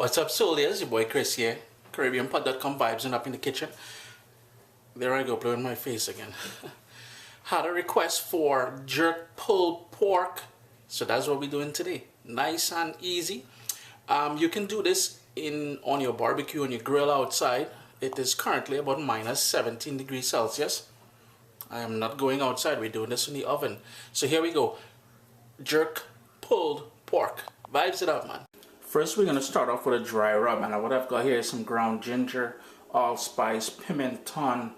What's up, soldiers? Your boy Chris here. CaribbeanPod.com vibes and up in the kitchen. There I go, blowing my face again. Had a request for jerk pulled pork, so that's what we're doing today. Nice and easy. You can do this on your barbecue, on your grill outside. It is currently about minus 17 degrees Celsius. I am not going outside. We're doing this in the oven. So here we go. Jerk pulled pork. Vibes it up, man. First, we're going to start off with a dry rub, and what I've got here is some ground ginger, allspice, pimenton,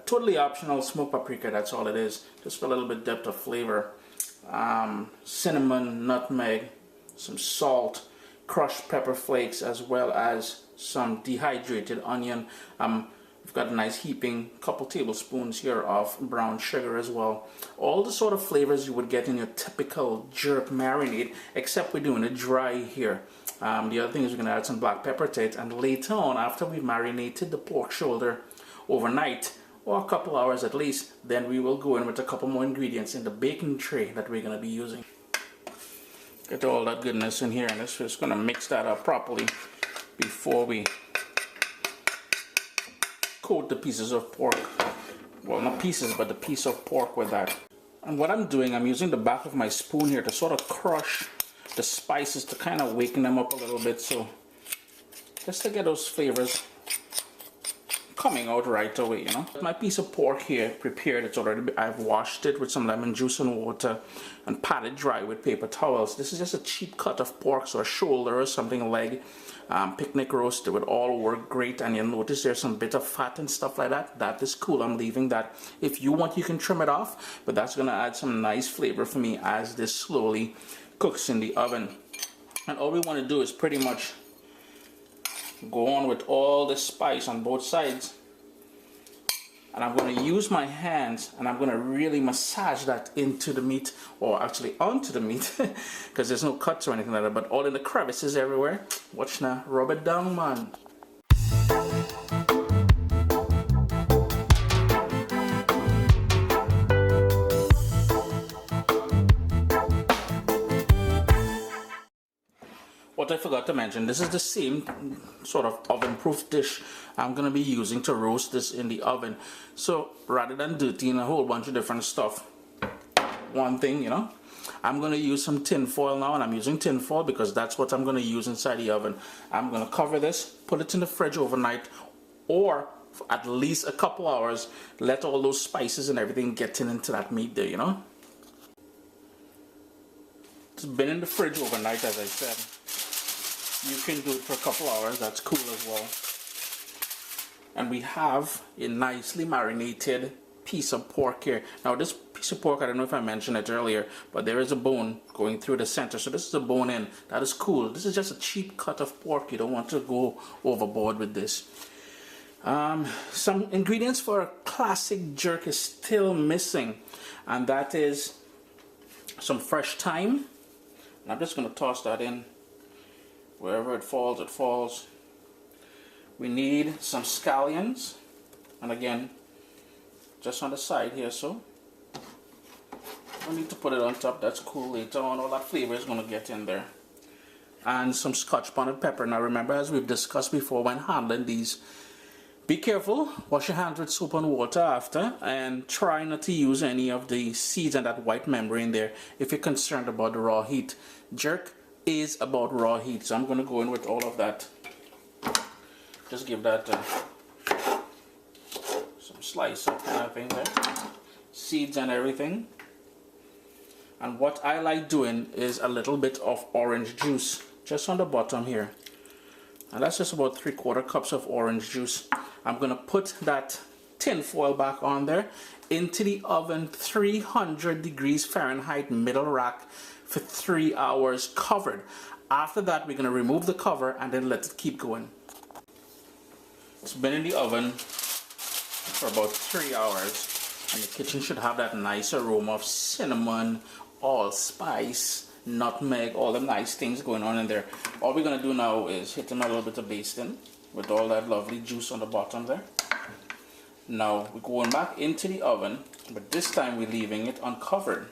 totally optional, smoked paprika, that's all it is, just for a little bit depth of flavor, cinnamon, nutmeg, some salt, crushed pepper flakes, as well as some dehydrated onion. We've got a nice heaping, couple tablespoons here of brown sugar as well. All the sort of flavors you would get in your typical jerk marinade, except we're doing it dry here. The other thing is we're going to add some black pepper to it, and later on, after we've marinated the pork shoulder overnight, or a couple hours at least, then we will go in with a couple more ingredients in the baking tray that we're going to be using. Get all that goodness in here, and let's just going to mix that up properly before we coat the pieces of pork. Well, not pieces, but the piece of pork with that. And what I'm doing, I'm using the back of my spoon here to sort of crush the spices to kind of waken them up a little bit, so just to get those flavors coming out right away, you know. My piece of pork here prepared, it's already, I've washed it with some lemon juice and water and patted dry with paper towels. This is just a cheap cut of pork, so a shoulder or something, leg, picnic roast. It would all work great, and you'll notice there's some bit of fat and stuff like that. That is cool. I'm leaving that. If you want, you can trim it off, but that's gonna add some nice flavor for me as this slowly cooks in the oven. And all we want to do is pretty much go on with all the spice on both sides, and I'm going to use my hands and I'm going to really massage that into the meat, or actually onto the meat, because there's no cuts or anything like that, but all in the crevices everywhere. Watch now, rub it down, man. What I forgot to mention, this is the same sort of oven-proof dish I'm going to be using to roast this in the oven. So rather than dirtying a whole bunch of different stuff, one thing, you know, I'm going to use some tin foil now, and I'm using tin foil because that's what I'm going to use inside the oven. I'm going to cover this, put it in the fridge overnight, or for at least a couple hours, let all those spices and everything get into that meat there, you know. It's been in the fridge overnight, as I said. You can do it for a couple hours, that's cool as well. And we have a nicely marinated piece of pork here. Now this piece of pork, I don't know if I mentioned it earlier, but there is a bone going through the center, so this is a bone in. That is cool. This is just a cheap cut of pork. You don't want to go overboard with this. Some ingredients for a classic jerk is still missing, and that is some fresh thyme. And I'm just going to toss that in. Wherever it falls, it falls. We need some scallions, and again, just on the side here, so. I need to put it on top, that's cool. Later on, all that flavor is going to get in there. And some Scotch bonnet pepper. Now remember, as we've discussed before, when handling these, be careful, wash your hands with soap and water after, and try not to use any of the seeds and that white membrane there if you're concerned about the raw heat. Jerk is about raw heat, so I'm going to go in with all of that. Just give that some slice of kind of thing there, seeds and everything. And what I like doing is a little bit of orange juice just on the bottom here, and that's just about 3/4 cups of orange juice. I'm going to put that tin foil back on there into the oven, 300 degrees Fahrenheit, middle rack, for 3 hours covered. After that, we're going to remove the cover and then let it keep going. It's been in the oven for about 3 hours, and the kitchen should have that nice aroma of cinnamon, allspice, nutmeg, all the nice things going on in there. All we're going to do now is hit them a little bit of basting with all that lovely juice on the bottom there. Now we're going back into the oven, but this time we're leaving it uncovered.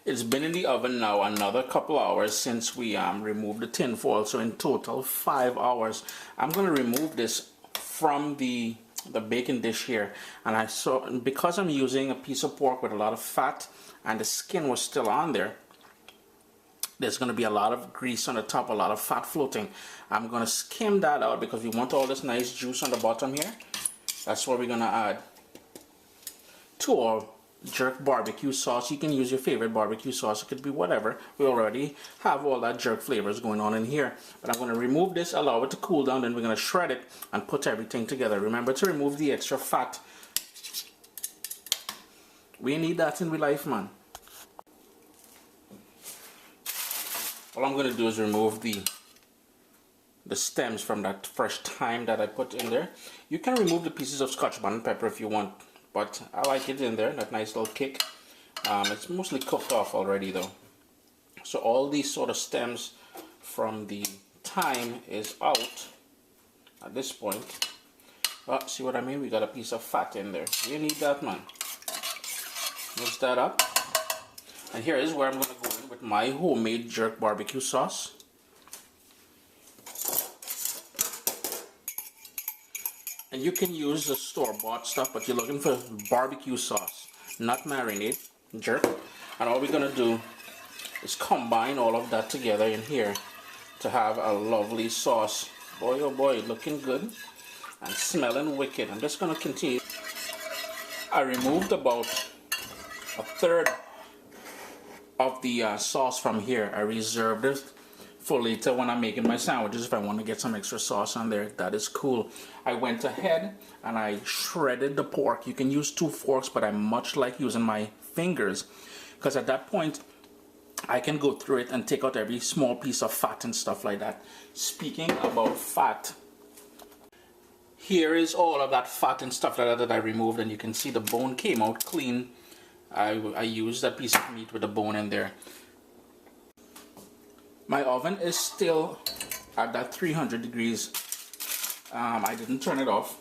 It's been in the oven now another couple hours since we removed the tin foil, so in total 5 hours. I'm going to remove this from the baking dish here, and I saw, because I'm using a piece of pork with a lot of fat and the skin was still on there, there's going to be a lot of grease on the top, a lot of fat floating. I'm going to skim that out because we want all this nice juice on the bottom here. That's what we're going to add to our jerk barbecue sauce. You can use your favorite barbecue sauce. It could be whatever. We already have all that jerk flavors going on in here. But I'm going to remove this, allow it to cool down, then we're going to shred it and put everything together. Remember to remove the extra fat. We need that in real life, man. All I'm going to do is remove the stems from that fresh thyme that I put in there. You can remove the pieces of Scotch bonnet pepper if you want, but I like it in there, that nice little kick. It's mostly cooked off already though. So all these sort of stems from the thyme is out at this point. Oh, see what I mean? We got a piece of fat in there. You need that, man. Mix that up. And here is where I'm going to go in with my homemade jerk barbecue sauce. And you can use the store-bought stuff, but you're looking for barbecue sauce, not marinade, jerk. And all we're going to do is combine all of that together in here to have a lovely sauce. Boy, oh boy, looking good and smelling wicked. I'm just going to continue. I removed about a third of the sauce from here. I reserved it for later when I'm making my sandwiches if I want to get some extra sauce on there. That is cool. I went ahead and I shredded the pork. You can use 2 forks, but I much like using my fingers because at that point I can go through it and take out every small piece of fat and stuff like that. Speaking about fat, here is all of that fat and stuff like that that I removed, and you can see the bone came out clean. I used that piece of meat with the bone in there. My oven is still at that 300 degrees. I didn't turn it off.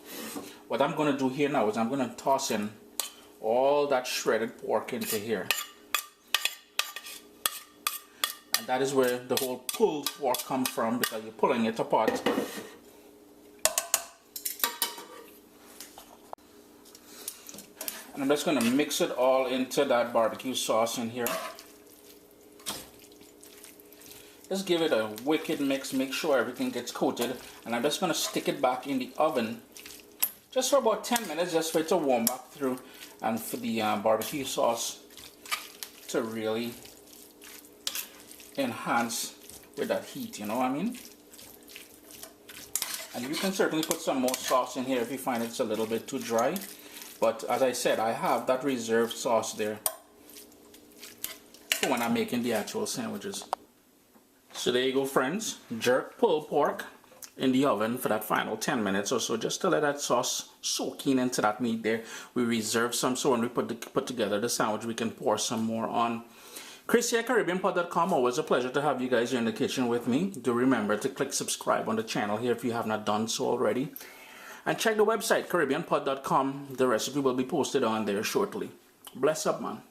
What I'm going to do here now is I'm going to toss in all that shredded pork into here. And that is where the whole pulled pork comes from, because you're pulling it apart. And I'm just going to mix it all into that barbecue sauce in here. Just give it a wicked mix, make sure everything gets coated, and I'm just going to stick it back in the oven just for about 10 minutes, just for it to warm back through and for the barbecue sauce to really enhance with that heat, you know what I mean? And you can certainly put some more sauce in here if you find it's a little bit too dry. But as I said, I have that reserved sauce there for when I'm making the actual sandwiches. So there you go, friends. Jerk pulled pork in the oven for that final 10 minutes or so, just to let that sauce soak in into that meat there. We reserve some, so when we put together the sandwich, we can pour some more on. Chris here at CaribbeanPod.com. Always a pleasure to have you guys here in the kitchen with me. Do remember to click subscribe on the channel here if you have not done so already. And check the website, CaribbeanPod.com. The recipe will be posted on there shortly. Bless up, man.